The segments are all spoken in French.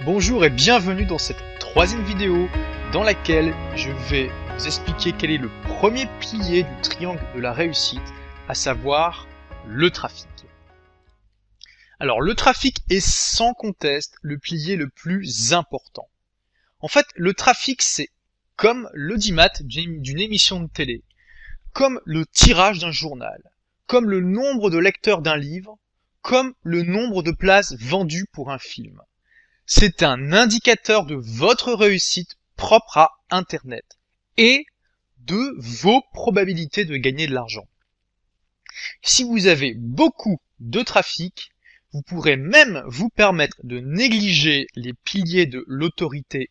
Bonjour et bienvenue dans cette troisième vidéo dans laquelle je vais vous expliquer quel est le premier pilier du triangle de la réussite, à savoir le trafic. Alors le trafic est sans conteste le pilier le plus important. En fait, le trafic c'est comme l'audimat d'une émission de télé, comme le tirage d'un journal, comme le nombre de lecteurs d'un livre, comme le nombre de places vendues pour un film. C'est un indicateur de votre réussite propre à Internet et de vos probabilités de gagner de l'argent. Si vous avez beaucoup de trafic, vous pourrez même vous permettre de négliger les piliers de l'autorité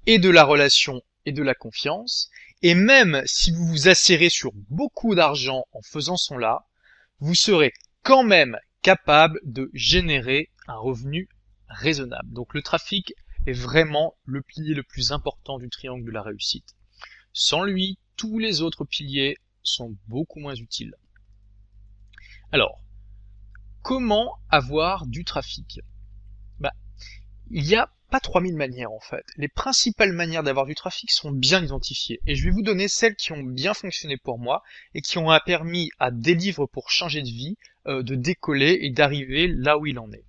et de la relation et de la confiance, et même si vous vous asserrez sur beaucoup d'argent en faisant cela, vous serez quand même capable de générer un revenu raisonnable. Donc le trafic est vraiment le pilier le plus important du triangle de la réussite. Sans lui, tous les autres piliers sont beaucoup moins utiles. Alors, comment avoir du trafic? Il n'y a pas 3000 manières en fait. Les principales manières d'avoir du trafic sont bien identifiées et je vais vous donner celles qui ont bien fonctionné pour moi et qui ont permis à des livres pour changer de vie de décoller et d'arriver là où il en est.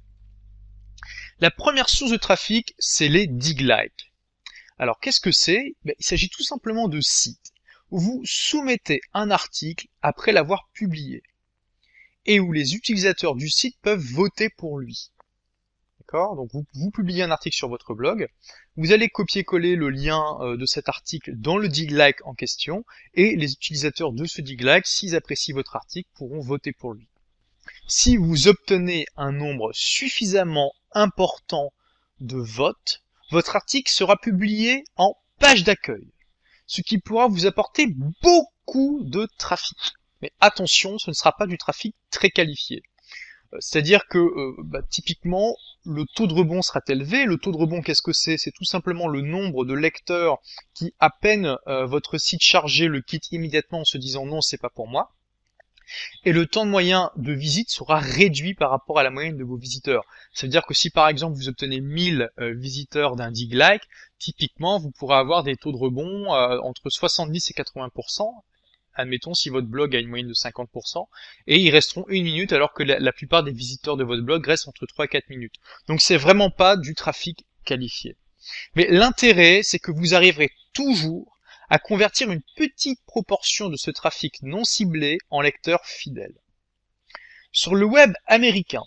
La première source de trafic, c'est les dig-likes. Alors qu'est-ce que c'est? Il s'agit tout simplement de sites où vous soumettez un article après l'avoir publié et où les utilisateurs du site peuvent voter pour lui. D'accord? Donc vous publiez un article sur votre blog, vous allez copier-coller le lien de cet article dans le dig-like en question et les utilisateurs de ce dig-like, s'ils apprécient votre article, pourront voter pour lui. Si vous obtenez un nombre suffisamment important de votes, votre article sera publié en page d'accueil, ce qui pourra vous apporter beaucoup de trafic. Mais attention, ce ne sera pas du trafic très qualifié. C'est-à-dire que typiquement, le taux de rebond sera élevé. Le taux de rebond, qu'est-ce que c'est? C'est tout simplement le nombre de lecteurs qui, à peine votre site chargé, le quittent immédiatement en se disant non, c'est pas pour moi. Et le temps moyen de visite sera réduit par rapport à la moyenne de vos visiteurs. Ça veut dire que si par exemple vous obtenez 1000 visiteurs d'un dig-like, typiquement vous pourrez avoir des taux de rebond entre 70 et 80%, admettons si votre blog a une moyenne de 50%, et ils resteront 1 minute alors que la plupart des visiteurs de votre blog restent entre 3 et 4 minutes. Donc c'est vraiment pas du trafic qualifié. Mais l'intérêt, c'est que vous arriverez toujours à convertir une petite proportion de ce trafic non ciblé en lecteurs fidèles. Sur le web américain,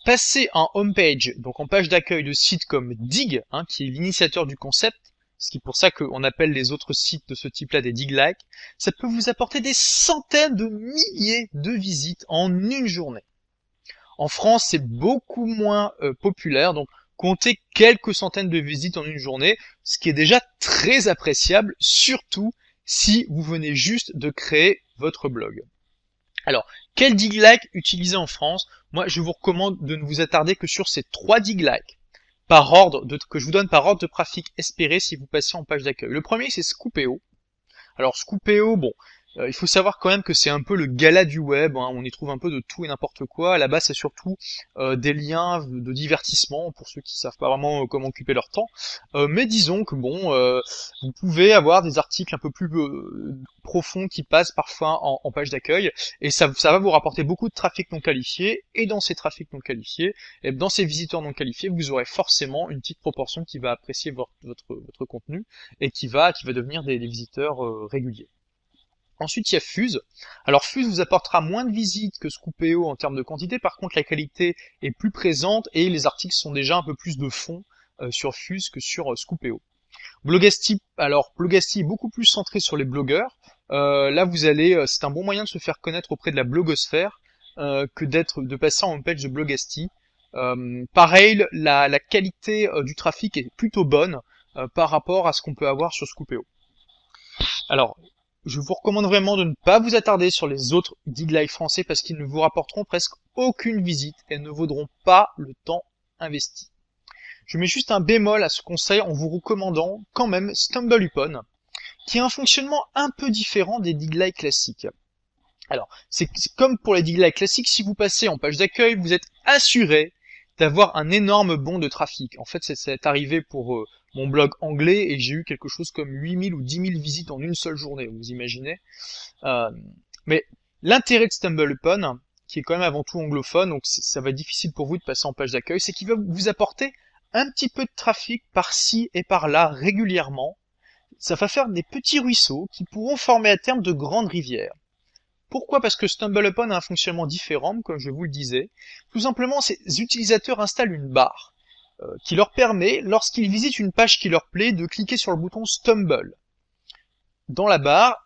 passer en homepage, donc en page d'accueil de sites comme Digg, qui est l'initiateur du concept, ce qui est pour ça qu'on appelle les autres sites de ce type-là des dig-like, ça peut vous apporter des centaines de milliers de visites en une journée. En France, c'est beaucoup moins populaire, donc comptez quelques centaines de visites en une journée, ce qui est déjà très appréciable, surtout si vous venez juste de créer votre blog. Alors, quel dig-like utiliser en France? Moi, je vous recommande de ne vous attarder que sur ces 3 dig-like que je vous donne par ordre de trafic espéré si vous passez en page d'accueil. Le premier, c'est Scoopéo. Alors, Scoopéo, il faut savoir quand même que c'est un peu le gala du web, on y trouve un peu de tout et n'importe quoi. À la base, c'est surtout des liens de divertissement pour ceux qui savent pas vraiment comment occuper leur temps. Mais disons que vous pouvez avoir des articles un peu plus profonds qui passent parfois en page d'accueil, et ça va vous rapporter beaucoup de trafic non qualifié. Et dans ces trafics non qualifiés, et dans ces visiteurs non qualifiés, vous aurez forcément une petite proportion qui va apprécier votre contenu et qui va devenir des visiteurs réguliers. Ensuite, il y a Fuse. Alors Fuse vous apportera moins de visites que Scoopéo en termes de quantité, par contre la qualité est plus présente et les articles sont déjà un peu plus de fond sur Fuse que sur Scoopéo. Blogasty, alors Blogasty est beaucoup plus centré sur les blogueurs. Là c'est un bon moyen de se faire connaître auprès de la blogosphère que de passer en homepage de Blogasty. Pareil, la qualité du trafic est plutôt bonne par rapport à ce qu'on peut avoir sur Scoopéo. Alors, je vous recommande vraiment de ne pas vous attarder sur les autres dig-like français parce qu'ils ne vous rapporteront presque aucune visite et ne vaudront pas le temps investi. Je mets juste un bémol à ce conseil en vous recommandant quand même StumbleUpon, qui a un fonctionnement un peu différent des dig-like classiques. Alors, c'est comme pour les dig-like classiques, si vous passez en page d'accueil, vous êtes assuré d'avoir un énorme bond de trafic. En fait, c'est arrivé pour mon blog anglais et j'ai eu quelque chose comme 8000 ou 10 000 visites en une seule journée, vous imaginez. Euh, mais l'intérêt de StumbleUpon, qui est quand même avant tout anglophone, donc ça va être difficile pour vous de passer en page d'accueil, c'est qu'il va vous apporter un petit peu de trafic par-ci et par-là régulièrement. Ça va faire des petits ruisseaux qui pourront former à terme de grandes rivières. Pourquoi? Parce que StumbleUpon a un fonctionnement différent, comme je vous le disais. Tout simplement, ces utilisateurs installent une barre qui leur permet, lorsqu'ils visitent une page qui leur plaît, de cliquer sur le bouton Stumble. Dans la barre,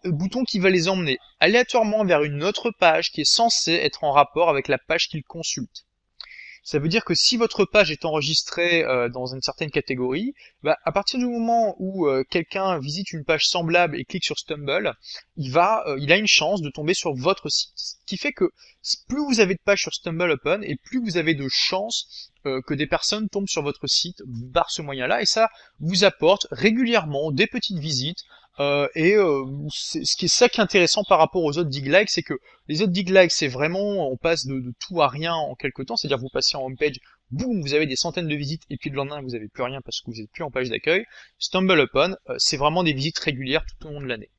le bouton qui va les emmener aléatoirement vers une autre page qui est censée être en rapport avec la page qu'ils consultent. Ça veut dire que si votre page est enregistrée dans une certaine catégorie, à partir du moment où quelqu'un visite une page semblable et clique sur Stumble, il a une chance de tomber sur votre site. Ce qui fait que plus vous avez de pages sur StumbleUpon et plus vous avez de chances que des personnes tombent sur votre site par ce moyen-là, et ça vous apporte régulièrement des petites visites. C'est ce qui est intéressant par rapport aux autres dig-like, c'est que les autres dig-like, c'est vraiment, on passe de tout à rien en quelques temps, c'est-à-dire vous passez en homepage, boum, vous avez des centaines de visites, et puis le lendemain, vous n'avez plus rien parce que vous n'êtes plus en page d'accueil. StumbleUpon, c'est vraiment des visites régulières tout au long de l'année.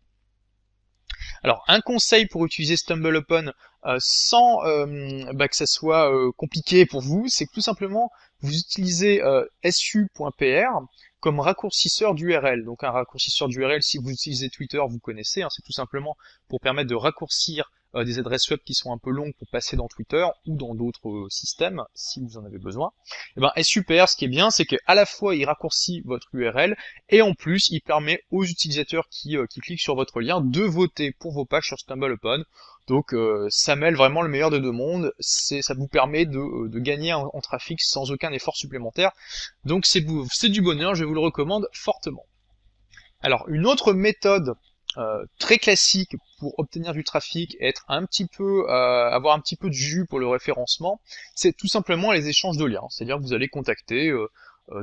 Alors, un conseil pour utiliser StumbleUpon sans que ça soit compliqué pour vous, c'est que tout simplement, vous utilisez su.pr comme raccourcisseur d'URL. Donc un raccourcisseur d'URL, si vous utilisez Twitter, vous connaissez, hein, c'est tout simplement pour permettre de raccourcir des adresses web qui sont un peu longues pour passer dans Twitter ou dans d'autres systèmes, si vous en avez besoin. Et ben SUPR, ce qui est bien, c'est qu'à la fois il raccourcit votre URL, et en plus il permet aux utilisateurs qui cliquent sur votre lien de voter pour vos pages sur StumbleUpon. Donc ça mêle vraiment le meilleur des deux mondes, ça vous permet de gagner en trafic sans aucun effort supplémentaire. Donc c'est du bonheur, je vous le recommande fortement. Alors une autre méthode très classique pour obtenir du trafic et avoir un petit peu de jus pour le référencement, c'est tout simplement les échanges de liens. C'est-à-dire que vous allez contacter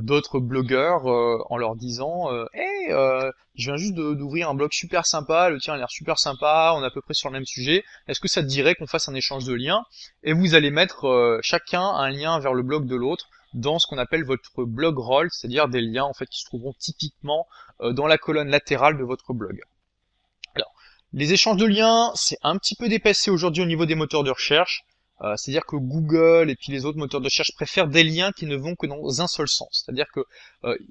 d'autres blogueurs en leur disant hey, je viens juste d'ouvrir un blog super sympa, le tien a l'air super sympa, on est à peu près sur le même sujet, est-ce que ça te dirait qu'on fasse un échange de liens? Et vous allez mettre chacun un lien vers le blog de l'autre dans ce qu'on appelle votre blog roll, c'est-à-dire des liens en fait qui se trouveront typiquement dans la colonne latérale de votre blog. Alors, les échanges de liens, c'est un petit peu dépassé aujourd'hui au niveau des moteurs de recherche. C'est-à-dire que Google et puis les autres moteurs de recherche préfèrent des liens qui ne vont que dans un seul sens. C'est-à-dire que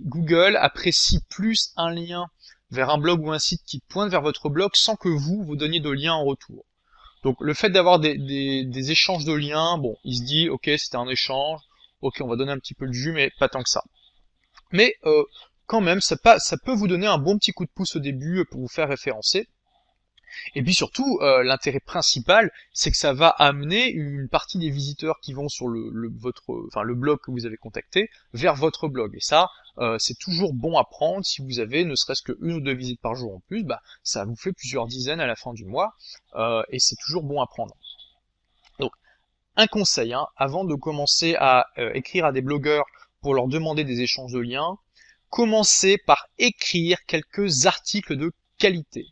Google apprécie plus un lien vers un blog ou un site qui pointe vers votre blog sans que vous donniez de lien en retour. Donc le fait d'avoir des échanges de liens, bon, il se dit ok, c'était un échange, ok, on va donner un petit peu de jus, mais pas tant que ça. Mais quand même, ça peut vous donner un bon petit coup de pouce au début pour vous faire référencer. Et puis surtout, l'intérêt principal, c'est que ça va amener une partie des visiteurs qui vont sur le blog que vous avez contacté vers votre blog. Et ça, c'est toujours bon à prendre. Si vous avez ne serait-ce qu'une ou deux visites par jour en plus, ça vous fait plusieurs dizaines à la fin du mois, et c'est toujours bon à prendre. Donc, un conseil, hein, avant de commencer à écrire à des blogueurs pour leur demander des échanges de liens, commencez par écrire quelques articles de qualité.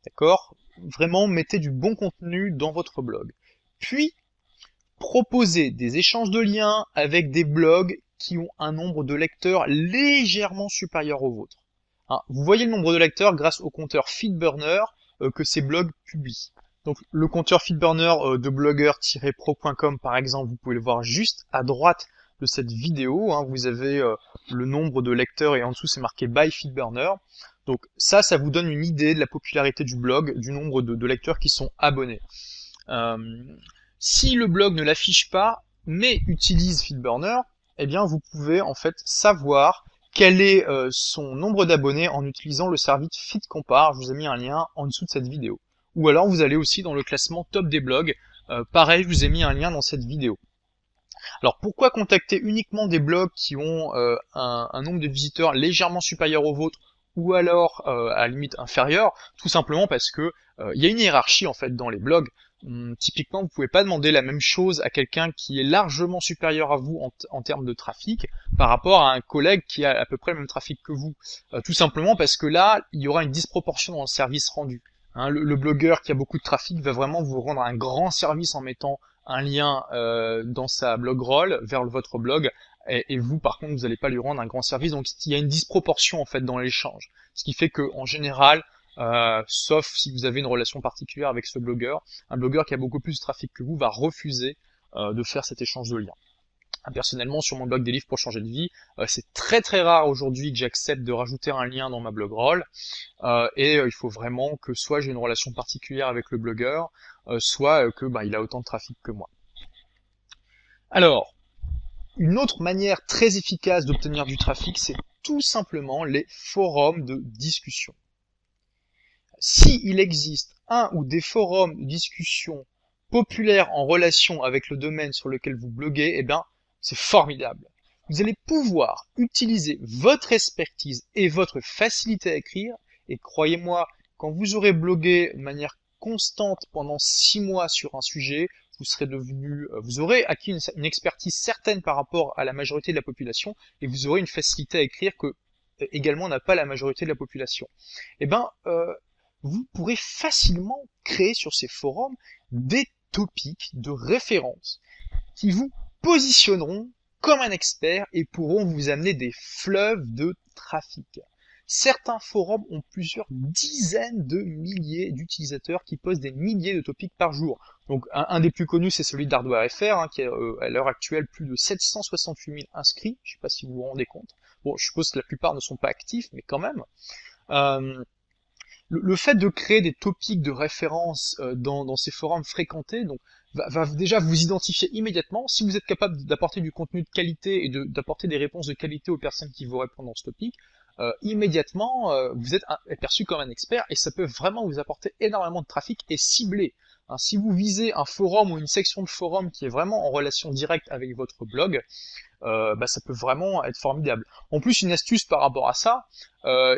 D'accord? Vraiment, mettez du bon contenu dans votre blog. Puis, proposez des échanges de liens avec des blogs qui ont un nombre de lecteurs légèrement supérieur au vôtre. Hein, vous voyez le nombre de lecteurs grâce au compteur Feedburner que ces blogs publient. Donc, le compteur Feedburner de blogger-pro.com, par exemple, vous pouvez le voir juste à droite de cette vidéo. Hein, vous avez le nombre de lecteurs et en dessous, c'est marqué by Feedburner. Donc ça vous donne une idée de la popularité du blog, du nombre de lecteurs qui sont abonnés. Si le blog ne l'affiche pas, mais utilise Feedburner, eh bien vous pouvez en fait savoir quel est son nombre d'abonnés en utilisant le service FeedCompare. Je vous ai mis un lien en dessous de cette vidéo. Ou alors vous allez aussi dans le classement top des blogs. Pareil, je vous ai mis un lien dans cette vidéo. Alors pourquoi contacter uniquement des blogs qui ont un nombre de visiteurs légèrement supérieur au vôtre, ou alors à la limite inférieure? Tout simplement parce que il y a une hiérarchie en fait dans les blogs. Typiquement, vous pouvez pas demander la même chose à quelqu'un qui est largement supérieur à vous en termes de trafic par rapport à un collègue qui a à peu près le même trafic que vous. Tout simplement parce que là, il y aura une disproportion dans le service rendu. Hein, le blogueur qui a beaucoup de trafic va vraiment vous rendre un grand service en mettant un lien dans sa blogroll vers votre blog, et vous par contre vous n'allez pas lui rendre un grand service. Donc il y a une disproportion en fait dans l'échange, ce qui fait que en général, sauf si vous avez une relation particulière avec ce blogueur, un blogueur qui a beaucoup plus de trafic que vous va refuser de faire cet échange de liens. Personnellement, sur mon blog des livres pour changer de vie, c'est très très rare aujourd'hui que j'accepte de rajouter un lien dans ma blogroll, et il faut vraiment que soit j'ai une relation particulière avec le blogueur, soit que il a autant de trafic que moi. Alors, une autre manière très efficace d'obtenir du trafic, c'est tout simplement les forums de discussion. S'il existe un ou des forums de discussion populaires en relation avec le domaine sur lequel vous bloguez, eh bien, c'est formidable. Vous allez pouvoir utiliser votre expertise et votre facilité à écrire, et croyez-moi, quand vous aurez blogué de manière constante pendant 6 mois sur un sujet, vous aurez acquis une expertise certaine par rapport à la majorité de la population, et vous aurez une facilité à écrire que également n'a pas la majorité de la population. Eh bien, vous pourrez facilement créer sur ces forums des topics de référence qui vous positionneront comme un expert et pourront vous amener des fleuves de trafic. Certains forums ont plusieurs dizaines de milliers d'utilisateurs qui postent des milliers de topics par jour. Donc un des plus connus, c'est celui d'Hardware.fr, qui a à l'heure actuelle plus de 768 000 inscrits. Je ne sais pas si vous vous rendez compte. Bon, je suppose que la plupart ne sont pas actifs, mais quand même. Le fait de créer des topics de référence dans ces forums fréquentés va déjà vous identifier immédiatement. Si vous êtes capable d'apporter du contenu de qualité et d'apporter des réponses de qualité aux personnes qui vous répondent dans ce topic, immédiatement vous êtes perçu comme un expert, et ça peut vraiment vous apporter énormément de trafic et ciblé. Si vous visez un forum ou une section de forum qui est vraiment en relation directe avec votre blog, ça peut vraiment être formidable. En plus, une astuce par rapport à ça,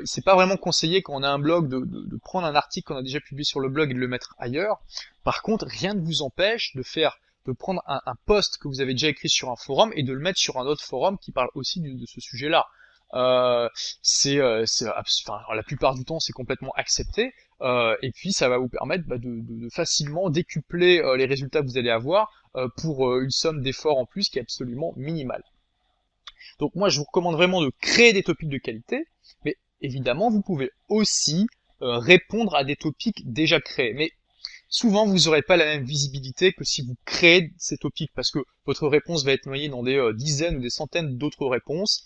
c'est pas vraiment conseillé quand on a un blog de prendre un article qu'on a déjà publié sur le blog et de le mettre ailleurs. Par contre, rien ne vous empêche de prendre un post que vous avez déjà écrit sur un forum et de le mettre sur un autre forum qui parle aussi de ce sujet-là. La plupart du temps c'est complètement accepté, et puis ça va vous permettre de facilement décupler les résultats que vous allez avoir pour une somme d'efforts en plus qui est absolument minimale. Donc moi je vous recommande vraiment de créer des topics de qualité, mais évidemment vous pouvez aussi répondre à des topics déjà créés, mais souvent vous n'aurez pas la même visibilité que si vous créez ces topics, parce que votre réponse va être noyée dans des dizaines ou des centaines d'autres réponses.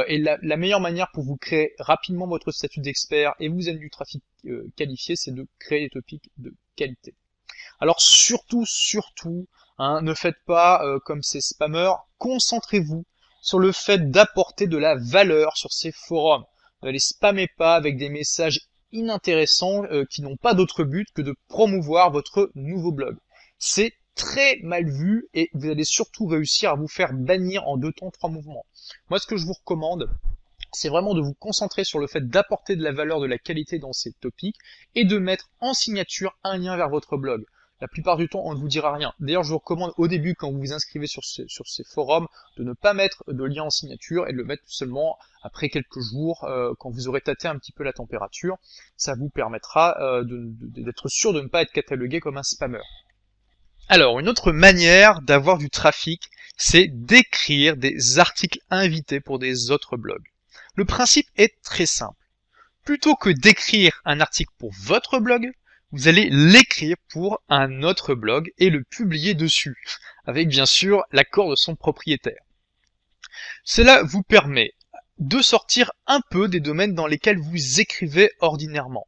Et la meilleure manière pour vous créer rapidement votre statut d'expert et vous amener du trafic qualifié, c'est de créer des topics de qualité. Alors surtout, ne faites pas comme ces spammers, concentrez-vous sur le fait d'apporter de la valeur sur ces forums. Ne les spammez pas avec des messages inintéressants qui n'ont pas d'autre but que de promouvoir votre nouveau blog. C'est très mal vu et vous allez surtout réussir à vous faire bannir en 2 temps 3 mouvements. Moi, ce que je vous recommande, c'est vraiment de vous concentrer sur le fait d'apporter de la valeur, de la qualité dans ces topics et de mettre en signature un lien vers votre blog. La plupart du temps, on ne vous dira rien. D'ailleurs, je vous recommande au début, quand vous vous inscrivez sur ces forums, de ne pas mettre de lien en signature et de le mettre seulement après quelques jours, quand vous aurez tâté un petit peu la température. Ça vous permettra d'être sûr de ne pas être catalogué comme un spammer. Alors, une autre manière d'avoir du trafic, c'est d'écrire des articles invités pour des autres blogs. Le principe est très simple. Plutôt que d'écrire un article pour votre blog, vous allez l'écrire pour un autre blog et le publier dessus, avec bien sûr l'accord de son propriétaire. Cela vous permet de sortir un peu des domaines dans lesquels vous écrivez ordinairement,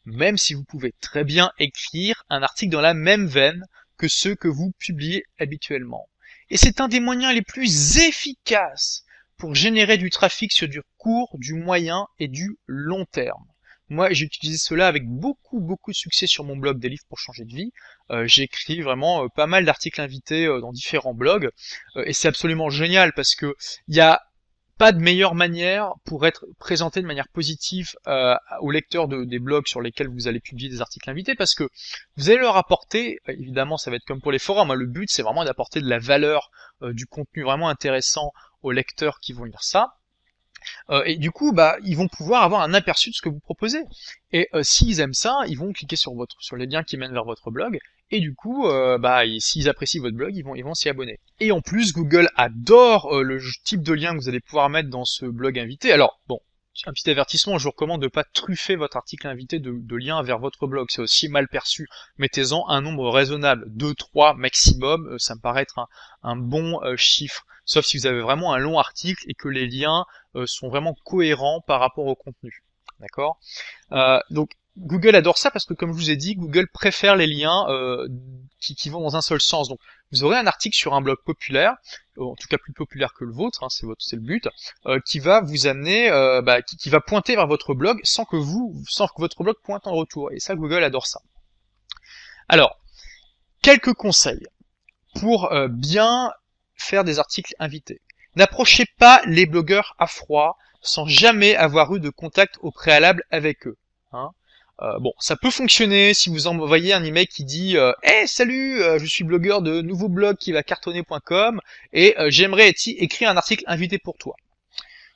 même si vous pouvez très bien écrire un article dans la même veine que ceux que vous publiez habituellement. Et c'est un des moyens les plus efficaces pour générer du trafic sur du court, du moyen et du long terme. Moi, j'ai utilisé cela avec beaucoup de succès sur mon blog des livres pour changer de vie. J'ai écrit vraiment pas mal d'articles invités dans différents blogs, et c'est absolument génial parce que il y a pas de meilleure manière pour être présenté de manière positive aux lecteurs des blogs sur lesquels vous allez publier des articles invités, parce que vous allez leur apporter, évidemment ça va être comme pour les forums, le but c'est vraiment d'apporter de la valeur, du contenu vraiment intéressant aux lecteurs qui vont lire ça. Et du coup, ils vont pouvoir avoir un aperçu de ce que vous proposez. Et s'ils aiment ça, ils vont cliquer sur les liens qui mènent vers votre blog, et du coup, s'ils apprécient votre blog, ils vont s'y abonner. Et en plus, Google adore le type de lien que vous allez pouvoir mettre dans ce blog invité. Alors, bon, un petit avertissement, je vous recommande de ne pas truffer votre article invité de liens vers votre blog, c'est aussi mal perçu. Mettez-en un nombre raisonnable, 2, 3 maximum, ça me paraît être un bon chiffre, sauf si vous avez vraiment un long article et que les liens sont vraiment cohérents par rapport au contenu. D'accord ? Donc Google adore ça parce que, comme je vous ai dit, Google préfère les liens qui vont dans un seul sens. Donc vous aurez un article sur un blog populaire, en tout cas plus populaire que le vôtre, hein, c'est le but, qui va vous amener, qui va pointer vers votre blog sans que votre blog pointe en retour. Et ça, Google adore ça. Alors, quelques conseils pour bien faire des articles invités. N'approchez pas les blogueurs à froid sans jamais avoir eu de contact au préalable avec eux. Hein. Bon, ça peut fonctionner si vous envoyez un email qui dit hey, salut, je suis blogueur de nouveau blog qui va cartonner.com et j'aimerais écrire un article invité pour toi.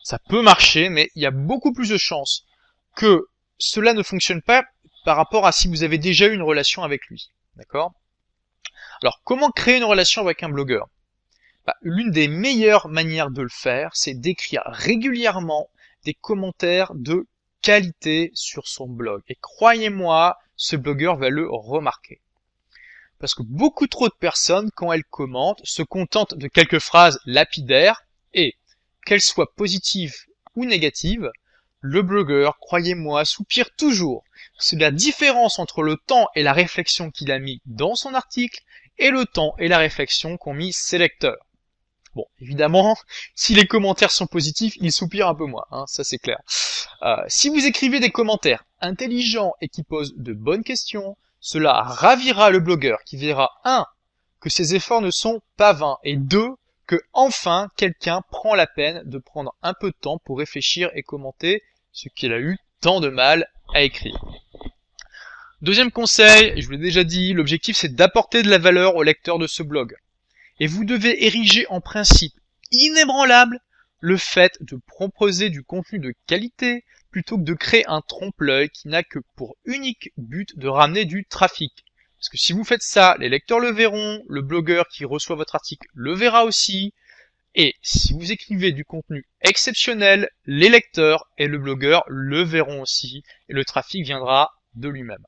Ça peut marcher, mais il y a beaucoup plus de chances que cela ne fonctionne pas par rapport à si vous avez déjà eu une relation avec lui. D'accord ? Alors, comment créer une relation avec un blogueur ? L'une des meilleures manières de le faire, c'est d'écrire régulièrement des commentaires de qualité sur son blog. Et croyez-moi, ce blogueur va le remarquer. Parce que beaucoup trop de personnes, quand elles commentent, se contentent de quelques phrases lapidaires et, qu'elles soient positives ou négatives, le blogueur, croyez-moi, soupire toujours. C'est la différence entre le temps et la réflexion qu'il a mis dans son article et le temps et la réflexion qu'ont mis ses lecteurs. Bon, évidemment, si les commentaires sont positifs, il soupire un peu moins, hein, ça c'est clair. Si vous écrivez des commentaires intelligents et qui posent de bonnes questions, cela ravira le blogueur qui verra 1. Que ses efforts ne sont pas vains et 2. Que enfin quelqu'un prend la peine de prendre un peu de temps pour réfléchir et commenter ce qu'il a eu tant de mal à écrire. Deuxième conseil, je vous l'ai déjà dit, l'objectif c'est d'apporter de la valeur au lecteur de ce blog. Et vous devez ériger en principe inébranlable le fait de proposer du contenu de qualité plutôt que de créer un trompe-l'œil qui n'a que pour unique but de ramener du trafic. Parce que si vous faites ça, les lecteurs le verront, le blogueur qui reçoit votre article le verra aussi, et si vous écrivez du contenu exceptionnel, les lecteurs et le blogueur le verront aussi, et le trafic viendra de lui-même.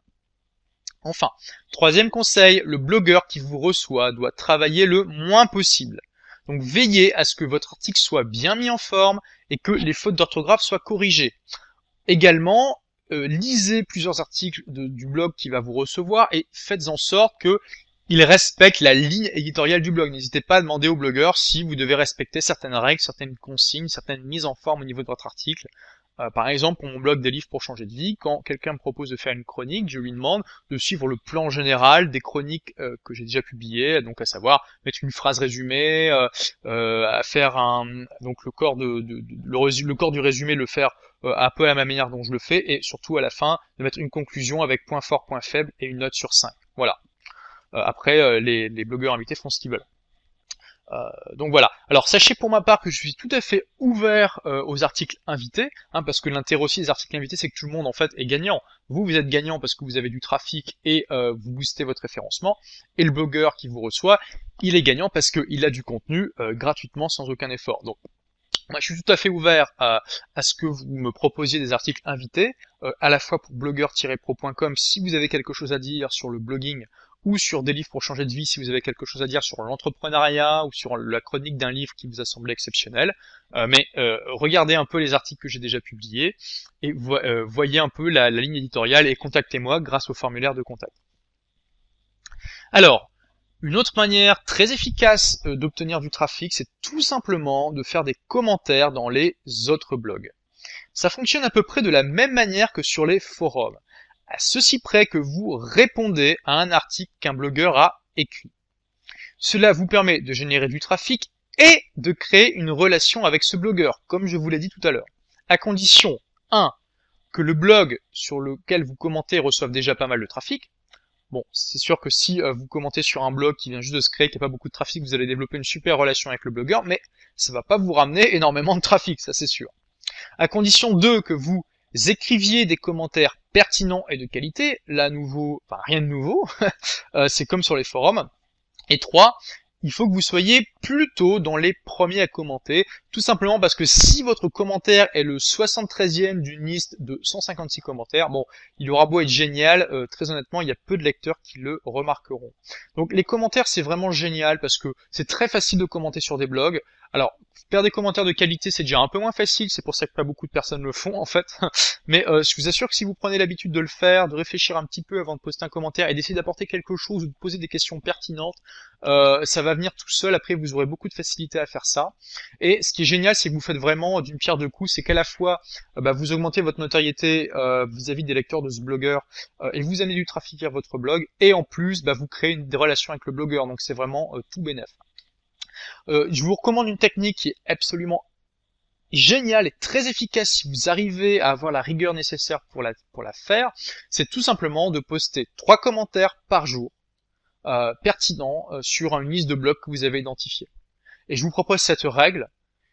Enfin, troisième conseil, le blogueur qui vous reçoit doit travailler le moins possible. Donc veillez à ce que votre article soit bien mis en forme et que les fautes d'orthographe soient corrigées. Également, lisez plusieurs articles du blog qui va vous recevoir et faites en sorte qu'il respecte la ligne éditoriale du blog. N'hésitez pas à demander au blogueur si vous devez respecter certaines règles, certaines consignes, certaines mises en forme au niveau de votre article. Par exemple, pour mon blog des livres pour changer de vie, quand quelqu'un me propose de faire une chronique, je lui demande de suivre le plan général des chroniques que j'ai déjà publiées, donc à savoir mettre une phrase résumée, à faire donc le corps du résumé, le faire un peu à ma manière dont je le fais, et surtout à la fin de mettre une conclusion avec point fort, point faible et une note sur 5. Voilà. Après, les blogueurs invités font ce qu'ils veulent. Donc voilà. Alors sachez pour ma part que je suis tout à fait ouvert aux articles invités, hein, parce que l'intérêt aussi des articles invités, c'est que tout le monde en fait est gagnant. Vous êtes gagnant parce que vous avez du trafic et vous boostez votre référencement, et le blogueur qui vous reçoit, il est gagnant parce qu'il a du contenu gratuitement sans aucun effort. Donc moi je suis tout à fait ouvert à ce que vous me proposiez des articles invités, à la fois pour blogueur-pro.com si vous avez quelque chose à dire sur le blogging, ou sur des livres pour changer de vie si vous avez quelque chose à dire sur l'entrepreneuriat ou sur la chronique d'un livre qui vous a semblé exceptionnel. Mais regardez un peu les articles que j'ai déjà publiés et voyez un peu la ligne éditoriale et contactez-moi grâce au formulaire de contact. Alors, une autre manière très efficace d'obtenir du trafic, c'est tout simplement de faire des commentaires dans les autres blogs. Ça fonctionne à peu près de la même manière que sur les forums. À ceci près que vous répondez à un article qu'un blogueur a écrit. Cela vous permet de générer du trafic et de créer une relation avec ce blogueur, comme je vous l'ai dit tout à l'heure. À condition, 1. Que le blog sur lequel vous commentez reçoive déjà pas mal de trafic. Bon, c'est sûr que si vous commentez sur un blog qui vient juste de se créer, qui n'a pas beaucoup de trafic, vous allez développer une super relation avec le blogueur, mais ça va pas vous ramener énormément de trafic, ça c'est sûr. À condition 2, que vous écriviez des commentaires pertinent et de qualité. Là, rien de nouveau, c'est comme sur les forums. Et 3, il faut que vous soyez plutôt dans les premiers à commenter, tout simplement parce que si votre commentaire est le 73e d'une liste de 156 commentaires, bon, il aura beau être génial, très honnêtement, il y a peu de lecteurs qui le remarqueront. Donc les commentaires, c'est vraiment génial parce que c'est très facile de commenter sur des blogs. Alors, faire des commentaires de qualité, c'est déjà un peu moins facile, c'est pour ça que pas beaucoup de personnes le font en fait. Mais je vous assure que si vous prenez l'habitude de le faire, de réfléchir un petit peu avant de poster un commentaire et d'essayer d'apporter quelque chose ou de poser des questions pertinentes, ça va venir tout seul. Après, vous aurez beaucoup de facilité à faire ça. Et ce qui est génial, c'est que vous faites vraiment d'une pierre deux coups, c'est qu'à la fois vous augmentez votre notoriété vis-à-vis des lecteurs de ce blogueur et vous amenez du trafic vers votre blog, et en plus vous créez des relations avec le blogueur, donc c'est vraiment tout bénef. Je vous recommande une technique qui est absolument géniale et très efficace si vous arrivez à avoir la rigueur nécessaire pour la faire. C'est tout simplement de poster 3 commentaires par jour pertinents sur une liste de blogs que vous avez identifié. Et je vous propose cette règle.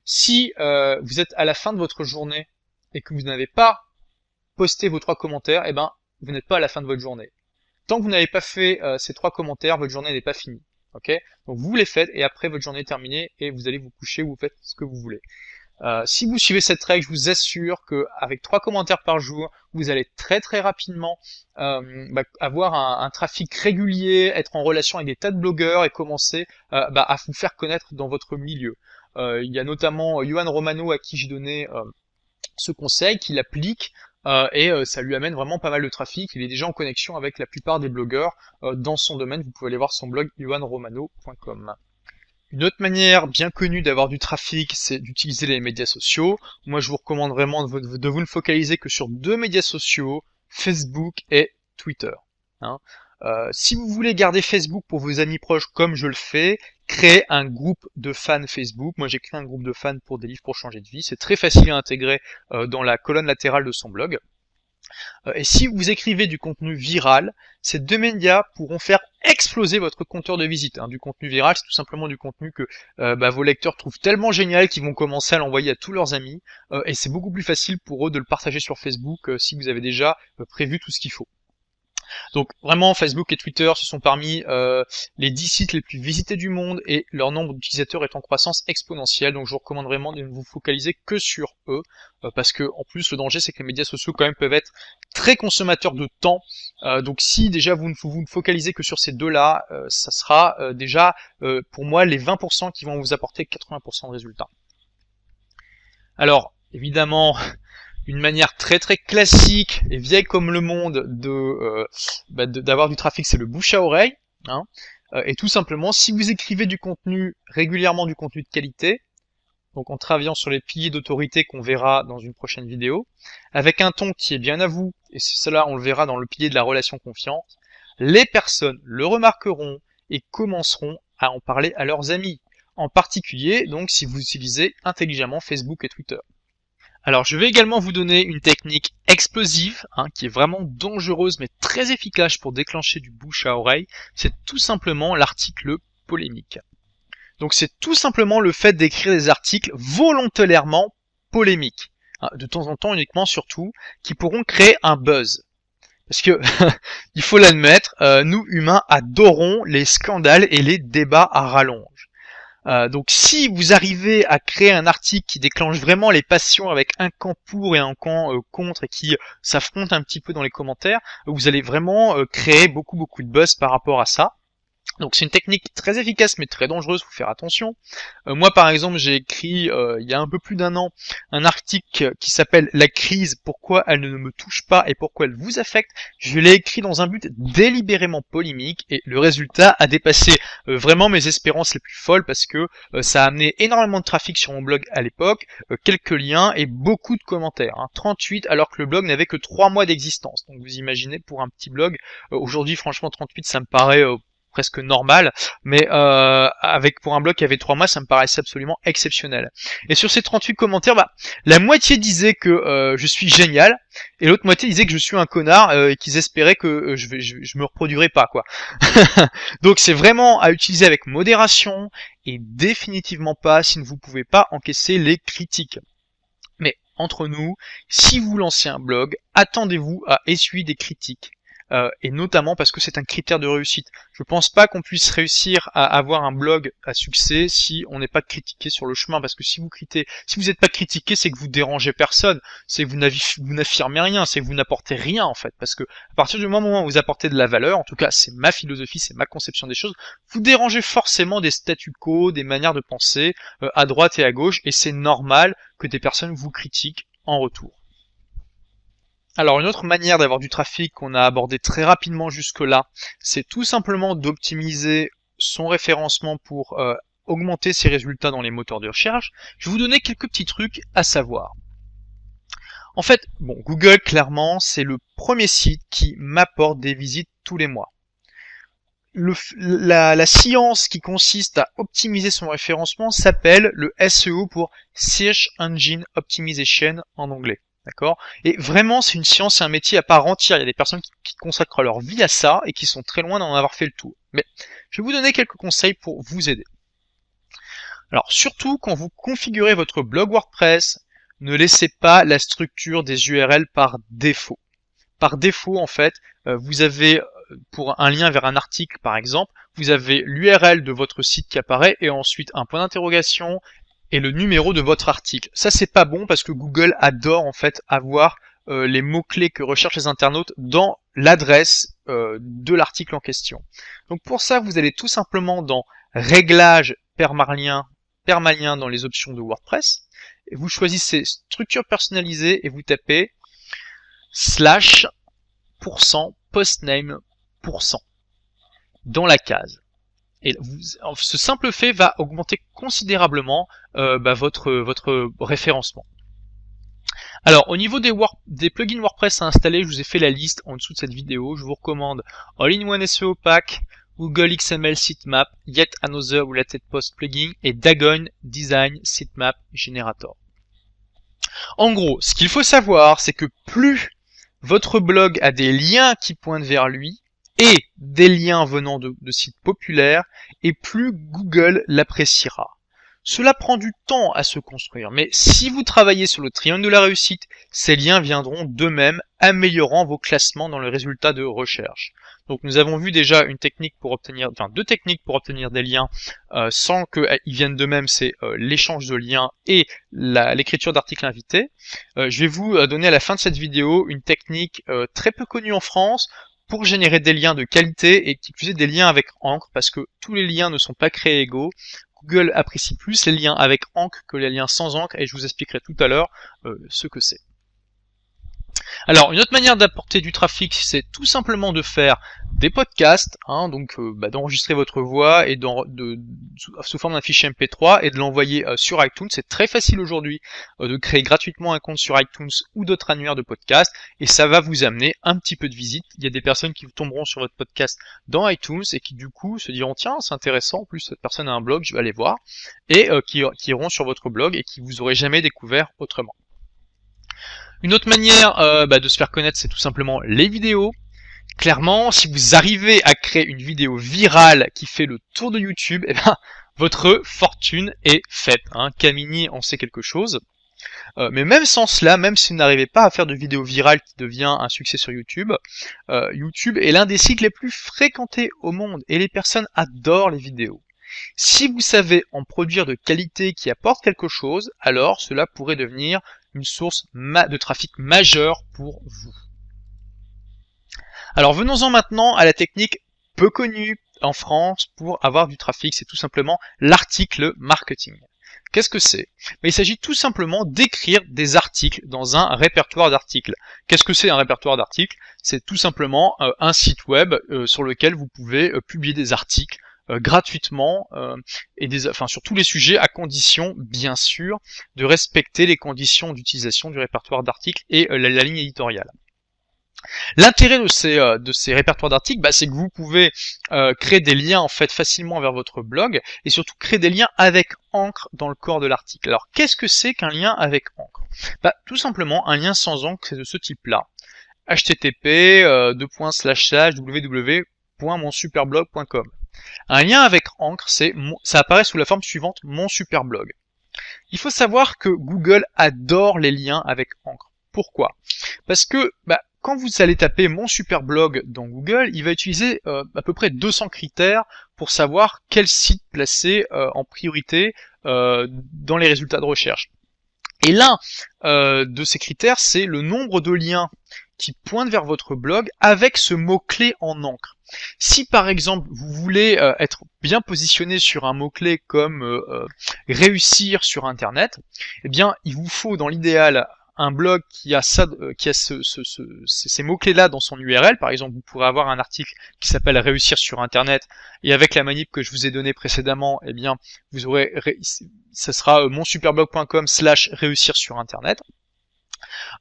Si vous êtes à la fin de votre journée et que vous n'avez pas posté vos 3 commentaires, eh ben vous n'êtes pas à la fin de votre journée. Tant que vous n'avez pas fait ces 3 commentaires, votre journée n'est pas finie. Ok, donc vous les faites et après votre journée est terminée et vous allez vous coucher, vous faites ce que vous voulez. Si vous suivez cette règle, je vous assure qu'avec 3 commentaires par jour, vous allez très très rapidement avoir un trafic régulier, être en relation avec des tas de blogueurs et commencer à vous faire connaître dans votre milieu. Il y a notamment Yohan Romano à qui j'ai donné ce conseil, qui l'applique. Et ça lui amène vraiment pas mal de trafic. Il est déjà en connexion avec la plupart des blogueurs dans son domaine. Vous pouvez aller voir son blog yohanromano.com. Une autre manière bien connue d'avoir du trafic, c'est d'utiliser les médias sociaux. Moi, je vous recommande vraiment de vous ne focaliser que sur 2 médias sociaux, Facebook et Twitter. Si vous voulez garder Facebook pour vos amis proches comme je le fais, créez un groupe de fans Facebook. Moi, j'ai créé un groupe de fans pour des livres pour changer de vie. C'est très facile à intégrer dans la colonne latérale de son blog. Et si vous écrivez du contenu viral, ces 2 médias pourront faire exploser votre compteur de visite. Du contenu viral, c'est tout simplement du contenu que vos lecteurs trouvent tellement génial qu'ils vont commencer à l'envoyer à tous leurs amis. Et c'est beaucoup plus facile pour eux de le partager sur Facebook si vous avez déjà prévu tout ce qu'il faut. Donc vraiment, Facebook et Twitter, ce sont parmi les 10 sites les plus visités du monde et leur nombre d'utilisateurs est en croissance exponentielle. Donc je vous recommande vraiment de ne vous focaliser que sur eux parce que en plus le danger c'est que les médias sociaux quand même peuvent être très consommateurs de temps. Donc si déjà vous ne focalisez que sur ces 2-là, ça sera déjà pour moi les 20% qui vont vous apporter 80% de résultats. Alors évidemment, une manière très très classique et vieille comme le monde d'avoir du trafic, c'est le bouche à oreille. Et tout simplement, si vous écrivez du contenu régulièrement, du contenu de qualité, donc en travaillant sur les piliers d'autorité qu'on verra dans une prochaine vidéo, avec un ton qui est bien à vous, et cela on le verra dans le pilier de la relation confiance, les personnes le remarqueront et commenceront à en parler à leurs amis. En particulier, donc, si vous utilisez intelligemment Facebook et Twitter. Alors je vais également vous donner une technique explosive qui est vraiment dangereuse mais très efficace pour déclencher du bouche à oreille. C'est tout simplement l'article polémique. Donc c'est tout simplement le fait d'écrire des articles volontairement polémiques, de temps en temps uniquement surtout, qui pourront créer un buzz. Parce que, il faut l'admettre, nous humains adorons les scandales et les débats à rallonge. Donc si vous arrivez à créer un article qui déclenche vraiment les passions avec un camp pour et un camp contre et qui s'affrontent un petit peu dans les commentaires, vous allez vraiment créer beaucoup de buzz par rapport à ça. Donc c'est une technique très efficace mais très dangereuse, faut faire attention. Moi par exemple j'ai écrit il y a un peu plus d'1 an un article qui s'appelle La crise, pourquoi elle ne me touche pas et pourquoi elle vous affecte. Je l'ai écrit dans un but délibérément polémique et le résultat a dépassé vraiment mes espérances les plus folles parce que ça a amené énormément de trafic sur mon blog à l'époque, quelques liens et beaucoup de commentaires. 38 alors que le blog n'avait que 3 mois d'existence. Donc vous imaginez pour un petit blog, aujourd'hui franchement 38 ça me paraît presque normal, mais pour un blog qui avait 3 mois, ça me paraissait absolument exceptionnel. Et sur ces 38 commentaires, la moitié disait que je suis génial, et l'autre moitié disait que je suis un connard, et qu'ils espéraient que je me reproduirais pas, quoi. Donc c'est vraiment à utiliser avec modération, et définitivement pas si vous ne pouvez pas encaisser les critiques. Mais entre nous, si vous lancez un blog, attendez-vous à essuyer des critiques. Et notamment parce que c'est un critère de réussite. Je pense pas qu'on puisse réussir à avoir un blog à succès si on n'est pas critiqué sur le chemin, parce que si vous n'êtes pas critiqué, c'est que vous dérangez personne, c'est que vous n'affirmez rien, c'est que vous n'apportez rien en fait, parce que à partir du moment où vous apportez de la valeur, en tout cas c'est ma philosophie, c'est ma conception des choses, vous dérangez forcément des statu quo, des manières de penser à droite et à gauche, et c'est normal que des personnes vous critiquent en retour. Alors une autre manière d'avoir du trafic qu'on a abordé très rapidement jusque-là, c'est tout simplement d'optimiser son référencement pour augmenter ses résultats dans les moteurs de recherche. Je vais vous donner quelques petits trucs à savoir. En fait, bon, Google, clairement, c'est le premier site qui m'apporte des visites tous les mois. La science qui consiste à optimiser son référencement s'appelle le SEO pour Search Engine Optimization en anglais. D'accord? Et vraiment, c'est une science, c'est un métier à part entière. Il y a des personnes qui consacrent leur vie à ça et qui sont très loin d'en avoir fait le tour. Mais je vais vous donner quelques conseils pour vous aider. Alors, surtout quand vous configurez votre blog WordPress, ne laissez pas la structure des URL par défaut. Par défaut, en fait, vous avez, pour un lien vers un article, par exemple, vous avez l'URL de votre site qui apparaît et ensuite un point d'interrogation et le numéro de votre article. Ça, c'est pas bon parce que Google adore en fait avoir les mots-clés que recherchent les internautes dans l'adresse de l'article en question. Donc pour ça, vous allez tout simplement dans Réglages permalien dans les options de WordPress. Et vous choisissez Structure personnalisée et vous tapez /% postname % dans la case. Et ce simple fait va augmenter considérablement votre référencement. Alors au niveau des plugins WordPress à installer, je vous ai fait la liste en dessous de cette vidéo. Je vous recommande All-in-One SEO Pack, Google XML Sitemap, Yet Another Related Post Plugin et Dagon Design Sitemap Generator. En gros, ce qu'il faut savoir, c'est que plus votre blog a des liens qui pointent vers lui, et des liens venant de sites populaires, et plus Google l'appréciera. Cela prend du temps à se construire, mais si vous travaillez sur le triangle de la réussite, ces liens viendront d'eux-mêmes, améliorant vos classements dans le résultat de recherche. Donc nous avons vu déjà deux techniques pour obtenir des liens sans qu'ils viennent d'eux-mêmes, c'est l'échange de liens et l'écriture d'articles invités. Je vais vous donner à la fin de cette vidéo une technique très peu connue en France, pour générer des liens de qualité et qui plus est des liens avec encre, parce que tous les liens ne sont pas créés égaux. Google apprécie plus les liens avec encre que les liens sans encre, et je vous expliquerai tout à l'heure ce que c'est. Alors, une autre manière d'apporter du trafic, c'est tout simplement de faire des podcasts, donc d'enregistrer votre voix et sous forme d'un fichier MP3 et de l'envoyer sur iTunes. C'est très facile aujourd'hui de créer gratuitement un compte sur iTunes ou d'autres annuaires de podcasts, et ça va vous amener un petit peu de visite. Il y a des personnes qui tomberont sur votre podcast dans iTunes et qui du coup se diront tiens, c'est intéressant, en plus cette personne a un blog, je vais aller voir, et qui iront sur votre blog et qui vous aurez jamais découvert autrement. Une autre manière de se faire connaître, c'est tout simplement les vidéos. Clairement, si vous arrivez à créer une vidéo virale qui fait le tour de YouTube, eh ben, votre fortune est faite. Camini en sait quelque chose. Mais même sans cela, même si vous n'arrivez pas à faire de vidéo virale qui devient un succès sur YouTube, YouTube est l'un des sites les plus fréquentés au monde et les personnes adorent les vidéos. Si vous savez en produire de qualité qui apporte quelque chose, alors cela pourrait devenir une source de trafic majeure pour vous. Alors venons-en maintenant à la technique peu connue en France pour avoir du trafic, c'est tout simplement l'article marketing. Qu'est-ce que c'est? Il s'agit tout simplement d'écrire des articles dans un répertoire d'articles. Qu'est-ce que c'est un répertoire d'articles? C'est tout simplement un site web sur lequel vous pouvez publier des articles gratuitement et sur tous les sujets, à condition bien sûr de respecter les conditions d'utilisation du répertoire d'articles et la ligne éditoriale. L'intérêt de ces répertoires d'articles, c'est que vous pouvez créer des liens en fait facilement vers votre blog et surtout créer des liens avec encre dans le corps de l'article. Alors qu'est-ce que c'est qu'un lien avec encre? Tout simplement un lien sans encre, c'est de ce type-là. http://www.monsuperblog.com. Un lien avec encre, ça apparaît sous la forme suivante, mon super blog. Il faut savoir que Google adore les liens avec Ancre. Pourquoi? Parce que quand vous allez taper mon super blog dans Google, il va utiliser à peu près 200 critères pour savoir quel site placer en priorité dans les résultats de recherche. Et l'un de ces critères, c'est le nombre de liens qui pointent vers votre blog avec ce mot-clé en encre. Si par exemple vous voulez être bien positionné sur un mot-clé comme réussir sur internet, eh bien il vous faut dans l'idéal un blog qui a ces mots-clés-là dans son URL. Par exemple, vous pourrez avoir un article qui s'appelle réussir sur internet, et avec la manip que je vous ai donnée précédemment, eh bien vous aurez, ça sera monsuperblog.com/réussir sur internet.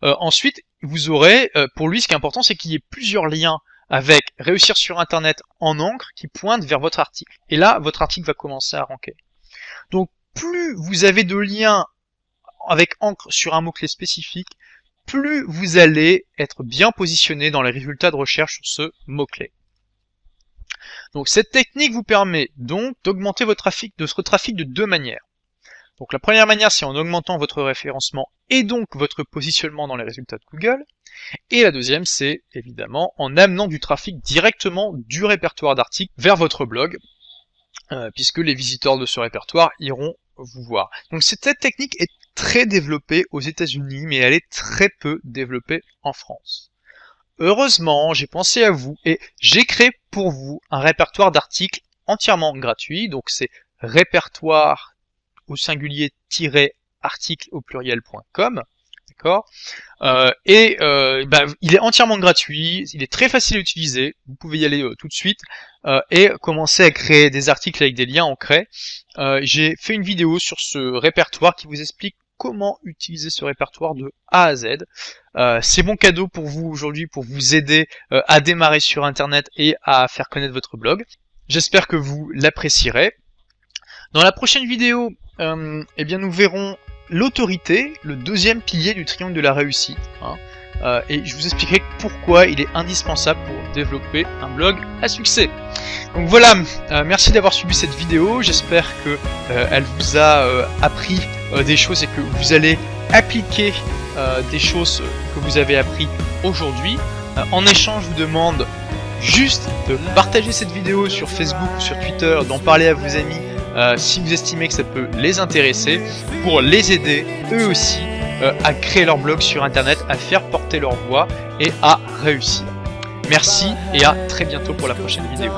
Ensuite, vous aurez, pour lui, ce qui est important, c'est qu'il y ait plusieurs liens avec réussir sur internet en encre qui pointent vers votre article. Et là, votre article va commencer à ranker. Donc, plus vous avez de liens avec encre sur un mot-clé spécifique, plus vous allez être bien positionné dans les résultats de recherche sur ce mot-clé. Donc, cette technique vous permet donc d'augmenter votre trafic de deux manières. Donc la première manière, c'est en augmentant votre référencement et donc votre positionnement dans les résultats de Google. Et la deuxième, c'est évidemment en amenant du trafic directement du répertoire d'articles vers votre blog, puisque les visiteurs de ce répertoire iront vous voir. Donc cette technique est très développée aux États-Unis, mais elle est très peu développée en France. Heureusement, j'ai pensé à vous et j'ai créé pour vous un répertoire d'articles entièrement gratuit. Donc c'est répertoire au singulier -article au pluriel.com, d'accord, il est entièrement gratuit, il est très facile à utiliser, vous pouvez y aller tout de suite et commencer à créer des articles avec des liens ancrés. J'ai fait une vidéo sur ce répertoire qui vous explique comment utiliser ce répertoire de A à Z. C'est mon cadeau pour vous aujourd'hui, pour vous aider à démarrer sur internet et à faire connaître votre blog. J'espère que vous l'apprécierez. Dans la prochaine vidéo, eh bien nous verrons l'autorité, le deuxième pilier du triangle de la réussite. Et je vous expliquerai pourquoi il est indispensable pour développer un blog à succès. Donc voilà, merci d'avoir suivi cette vidéo. J'espère que elle vous a appris des choses et que vous allez appliquer des choses que vous avez appris aujourd'hui. En échange, je vous demande juste de partager cette vidéo sur Facebook ou sur Twitter, d'en parler à vos amis si vous estimez que ça peut les intéresser, pour les aider eux aussi à créer leur blog sur internet, à faire porter leur voix et à réussir. Merci et à très bientôt pour la prochaine vidéo.